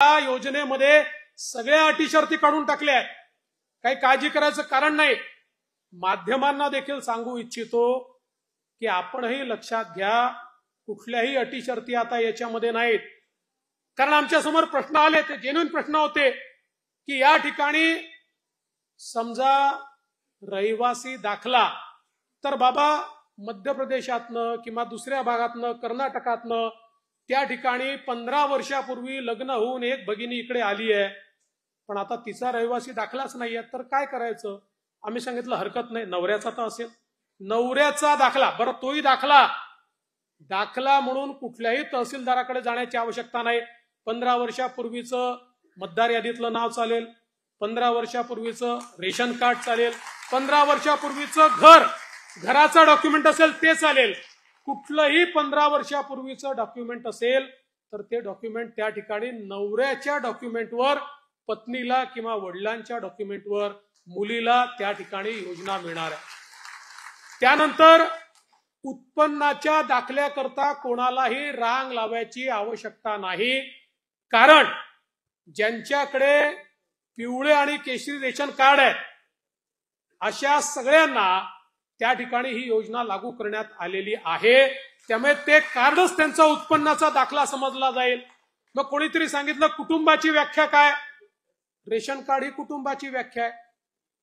या योजनेमध्ये सगळ्या अटी शर्ती काढून टाकल्या आहेत. काही काळजी करायचं कारण नाही. माध्यमांना देखील सांगू इच्छितो की आपणही लक्षात घ्या, कुठल्याही अटी शर्ती आता याच्यामध्ये नाहीत. कारण आमच्या समोर प्रश्न आले, ते जेन्युइन प्रश्न होते की या ठिकाणी समजा रहिवासी दाखला तर बाबा मध्य प्रदेशातनं किंवा दुसऱ्या भागातनं कर्नाटकातनं त्या ठिकाणी 15 वर्षापूर्वी लग्न होऊन एक भगिनी इकडे आली आहे, पण आता तिचा रहिवासी दाखलाच नाहीये, तर काय करायचं? आम्ही सांगितलं हरकत नाही, नवऱ्याचा तर असेल, नवऱ्याचा दाखला, बरं तोही दाखला म्हणून कुठल्याही तहसीलदाराकडे जाण्याची आवश्यकता नाही. 15 वर्षापूर्वीचं मतदार यादीतलं नाव चालेल, 15 वर्षापूर्वीचं रेशन कार्ड चालेल, 15 वर्षापूर्वीचं घराचं डॉक्युमेंट असेल ते चालेल. कुठलंही 15 वर्षापूर्वीचं डॉक्युमेंट असेल तर ते डॉक्युमेंट त्या ठिकाणी नवऱ्याच्या डॉक्युमेंटवर, पत्नीला किंवा वडिलांच्या डॉक्युमेंटवर मुलीला त्या ठिकाणी योजना मिळणार आहे. त्यानंतर उत्पन्नाच्या दाखल्याकरता कोणालाही रांग लावायची आवश्यकता नाही. कारण ज्यांच्याकडे पिवळे आणि केशरी रेशन कार्ड आहे अशा सगळ्यांना त्या ठिकाणी ही योजना लागू करण्यात आलेली आहे. त्यामुळे ते कार्डच त्यांचा उत्पन्नाचा दाखला समजला जाईल. मग कोणीतरी सांगितलं कुटुंबाची व्याख्या काय? रेशन कार्ड ही कुटुंबाची व्याख्या आहे.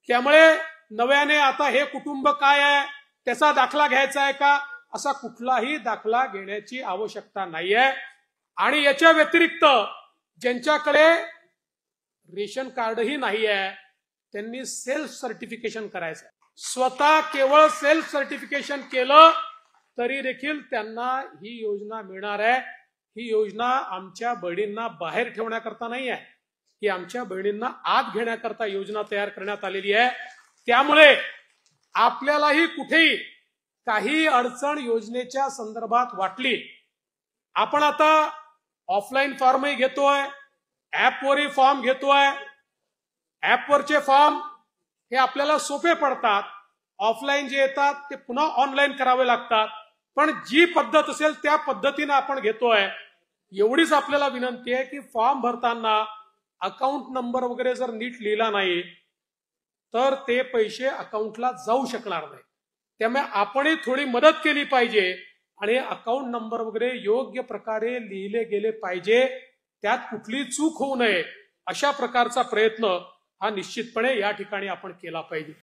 त्यामुळे नव्याने आता हे कुटुंब काय आहे, त्याचा दाखला घ्यायचा आहे का? असा कुठलाही दाखला घेण्याची आवश्यकता नाहीये. आणि याच्या व्यतिरिक्त ज्यांच्याकडे रेशन कार्डही नाही आहे त्यांनी सेल्फ सर्टिफिकेशन करायचं. स्वतः केवळ सेल्फ सर्टिफिकेशन केलं तरी देखील त्यांना ही योजना मिळणार आहे. ही योजना आमच्या बहिणींना बाहेर ठेवण्याकरता नाही आहे, ही आमच्या बहिणींना आत घेण्याकरता योजना तयार करण्यात आलेली आहे. त्यामुळे आपल्यालाही कुठेही काही अडचण योजनेच्या संदर्भात वाटली, आपण आता ऑफलाईन फॉर्मही घेतोय, ऍपवरही फॉर्म घेतोय. ऍपवरचे फॉर्म हे आपल्याला सोपे पडतात, ऑफलाईन जे येतात ते पुन्हा ऑनलाईन करावे लागतात. पण जी पद्धत असेल त्या पद्धतीने आपण घेतोय. एवढीच आपल्याला विनंती आहे की फॉर्म भरताना अकाउंट नंबर वगैरे जर नीट लिहिला नाही तर ते पैसे अकाउंटला जाऊ शकणार नाही. त्यामुळे आपणही थोडी मदत केली पाहिजे आणि अकाउंट नंबर वगैरे योग्य प्रकारे लिहिले गेले पाहिजे. त्यात कुठली चूक होऊ नये अशा प्रकारचा प्रयत्न हा निश्चितपणे या ठिकाणी आपण केला पाहिजे.